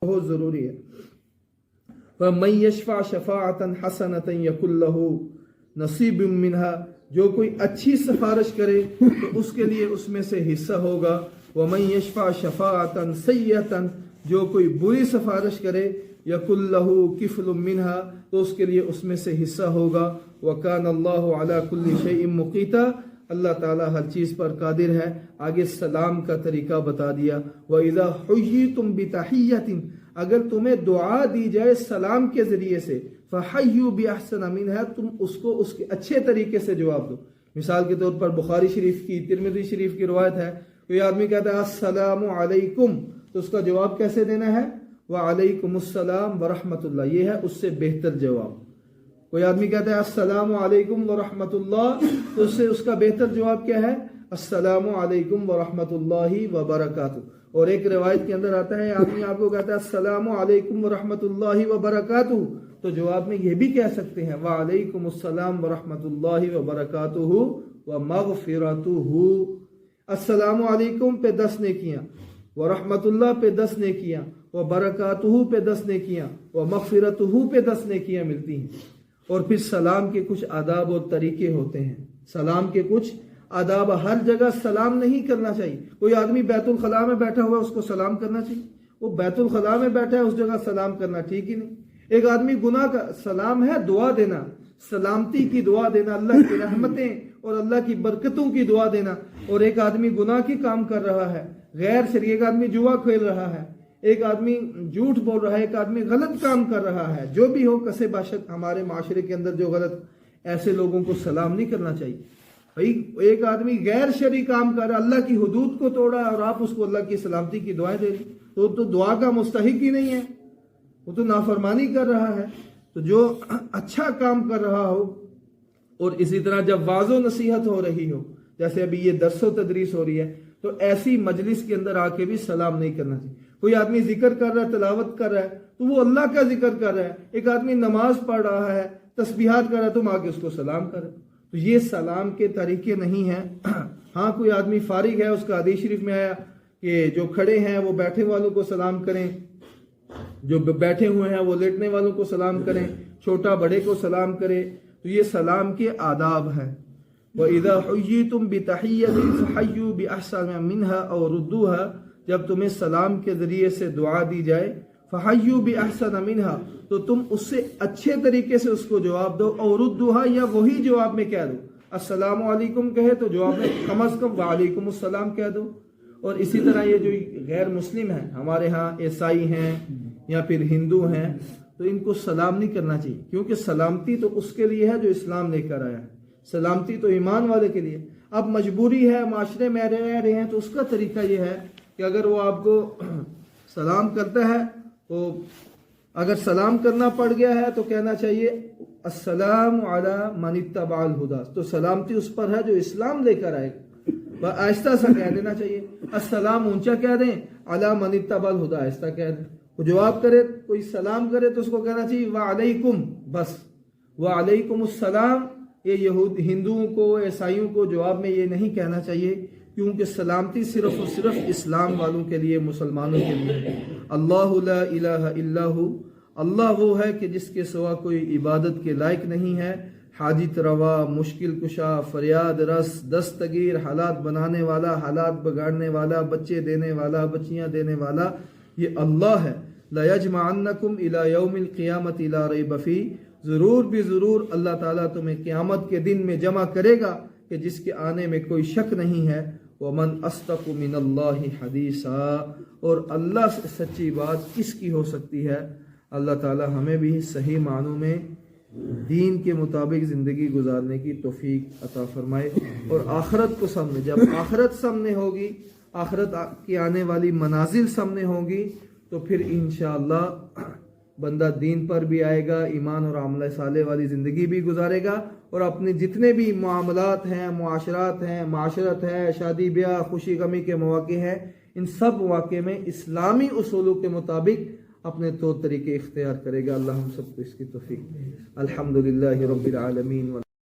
بہت ضروری ہے۔ وَمَن يَشْفَعْ شَفَاعَةً حَسَنَةً يَكُن لَّهُ نَصِيبٌ مِّنْهَا، جو کوئی اچھی سفارش کرے تو اس کے لیے اس میں سے حصہ ہوگا۔ وَمَن يَشْفَعْ شَفَاعَةً سَيِّئَةً، جو کوئی بری سفارش کرے يَكُن لَّهُ كِفْلٌ مِّنْهَا، تو اس کے لیے اس میں سے حصہ ہوگا۔ وَكَانَ اللَّهُ عَلَى كُلِّ شَيْءٍ مُقِيتًا، اللہ تعالیٰ ہر چیز پر قادر ہے۔ آگے سلام کا طریقہ بتا دیا۔ وَإِذَا حُيِّيتُم بِتَحِيَّةٍ، اگر تمہیں دعا دی جائے سلام کے ذریعے سے، فَحَيُّوا بِأَحْسَنَ مِنْهَا، تم اس کو اس کے اچھے طریقے سے جواب دو۔ مثال کے طور پر بخاری شریف کی، ترمذی شریف کی روایت ہے، کوئی آدمی کہتا ہے السلام علیکم، تو اس کا جواب کیسے دینا ہے؟ وعلیکم السلام ورحمۃ اللہ، یہ ہے اس سے بہتر جواب۔ کوئی آدمی کہتا ہے السلام علیکم ورحمۃ اللہ، تو اس کا بہتر جواب کیا ہے؟ السلام علیکم ورحمۃ اللہ وبرکاتہ۔ اور ایک روایت کے اندر آتا ہے آدمی آپ کو کہتا ہے السلام علیکم ورحمۃ اللہ وبرکاتہ، تو جواب میں یہ بھی کہہ سکتے ہیں وعلیکم السلام ورحمۃ اللہ وبرکاتہ ومغفرتہ۔ السلام علیکم پہ 10 نیکیاں، ورحمۃ اللہ پہ 10 نیکیاں، وبرکاتہ پہ 10 نیکیاں، ومغفرتہ پہ 10 نیکیاں ملتی ہیں۔ اور پھر سلام کے کچھ آداب اور طریقے ہوتے ہیں۔ سلام کے کچھ آداب، ہر جگہ سلام نہیں کرنا چاہیے۔ کوئی آدمی بیت الخلاء میں بیٹھا ہوا ہے، اس کو سلام کرنا چاہیے؟ وہ بیت الخلاء میں بیٹھا ہے، اس جگہ سلام کرنا ٹھیک ہی نہیں۔ ایک آدمی گناہ کا سلام ہے دعا دینا، سلامتی کی دعا دینا، اللہ کی رحمتیں اور اللہ کی برکتوں کی دعا دینا۔ اور ایک آدمی گناہ کی کام کر رہا ہے، غیر شرعی، ایک آدمی جوا کھیل رہا ہے، ایک آدمی جھوٹ بول رہا ہے، ایک آدمی غلط کام کر رہا ہے، جو بھی ہو کسے باشد ہمارے معاشرے کے اندر جو غلط، ایسے لوگوں کو سلام نہیں کرنا چاہیے۔ ایک آدمی غیر شرعی کام کر رہا ہے، اللہ کی حدود کو توڑا اور آپ اس کو اللہ کی سلامتی کی دعائیں دے رہی، تو دعا کا مستحق ہی نہیں ہے، وہ تو نافرمانی کر رہا ہے۔ تو جو اچھا کام کر رہا ہو، اور اسی طرح جب واعظ و نصیحت ہو رہی ہو، جیسے ابھی یہ درس و تدریس ہو رہی ہے، تو ایسی مجلس کے اندر آ کے بھی سلام نہیں کرنا چاہیے۔ کوئی آدمی ذکر کر رہا ہے، تلاوت کر رہا ہے، تو وہ اللہ کا ذکر کر رہا ہے۔ ایک آدمی نماز پڑھ رہا ہے، تسبیحات کر رہا ہے، تم آ کے اس کو سلام کر رہے ہو، تو یہ سلام کے طریقے نہیں ہیں۔ ہاں کوئی آدمی فارغ ہے، اس کا حدیث شریف میں آیا کہ جو کھڑے ہیں وہ بیٹھے والوں کو سلام کریں، جو بیٹھے ہوئے ہیں وہ لیٹنے والوں کو سلام کریں، چھوٹا بڑے کو سلام کرے، تو یہ سلام کے آداب ہیں۔ وَإِذَا حُيِّيتُم بِتَحِيَّةٍ فَحَيُّوا بِأَحْسَنَ مِنْهَا أَوْ رُدُّوهَا، جب تمہیں سلام کے ذریعے سے دعا دی جائے، فَحَيُّوا بِأَحْسَنَ مِنْهَا، تو تم اس سے اچھے طریقے سے اس کو جواب دو، اور ردوها، یا وہی جواب میں کہہ دو۔ السلام علیکم کہے تو جواب میں کم از کم وعلیکم السلام کہہ دو۔ اور اسی طرح یہ جو غیر مسلم ہیں، ہمارے ہاں عیسائی ہیں یا پھر ہندو ہیں، تو ان کو سلام نہیں کرنا چاہیے، کیونکہ سلامتی تو اس کے لیے ہے جو اسلام لے کر آیا ہے، سلامتی تو ایمان والے کے لیے۔ اب مجبوری ہے، معاشرے میں رہ رہے ہیں، تو اس کا طریقہ یہ ہے کہ اگر وہ آپ کو سلام کرتا ہے، تو اگر سلام کرنا پڑ گیا ہے تو کہنا چاہیے السلام علی من اتبع الہدی، تو سلامتی اس پر ہے جو اسلام لے کر آئے گا۔ آہستہ سا کہہ دینا چاہیے، السلام اونچا کہہ دیں، علی من اتبع الہدی آہستہ کہہ دیں۔ وہ جواب کرے، کوئی سلام کرے تو اس کو کہنا چاہیے وعلیکم، بس وعلیکم السلام۔ یہ ہندوؤں کو، عیسائیوں کو جواب میں یہ نہیں کہنا چاہیے، کیونکہ سلامتی صرف اور صرف اسلام والوں کے لیے، مسلمانوں کے لیے۔ اللہ لا الہ الا ہو، اللہ وہ ہے کہ جس کے سوا کوئی عبادت کے لائق نہیں ہے۔ حاجت روا، مشکل کشا، فریاد رس، دستگیر، حالات بنانے والا، حالات بگاڑنے والا، بچے دینے والا، بچیاں دینے والا، یہ اللہ ہے۔ لَيَجْمَعَنَّكُمْ إِلَى يَوْمِ الْقِيَامَةِ لَا رَيْبَ فِيهِ، ضرور بھی ضرور اللہ تعالیٰ تمہیں قیامت کے دن میں جمع کرے گا کہ جس کے آنے میں کوئی شک نہیں ہے۔ وَمَنْ أَصْدَقُ مِنَ اللَّهِ حَدِيثًا، اور اللہ سے سچی بات کس کی ہو سکتی ہے۔ اللہ تعالیٰ ہمیں بھی صحیح معنوں میں دین کے مطابق زندگی گزارنے کی توفیق عطا فرمائے، اور آخرت کو سامنے، جب آخرت سامنے ہوگی، آخرت کی آنے والی منازل سامنے ہوگی، تو پھر انشاءاللہ بندہ دین پر بھی آئے گا، ایمان اور عمل صالح والی زندگی بھی گزارے گا، اور اپنے جتنے بھی معاملات ہیں، معاشرات ہیں، معاشرت ہے، شادی بیاہ، خوشی غمی کے مواقع ہیں، ان سب واقع میں اسلامی اصولوں کے مطابق اپنے طور طریقے اختیار کرے گا۔ اللہ ہم سب کو اس کی توفیق دے۔ الحمدللہ رب العالمین۔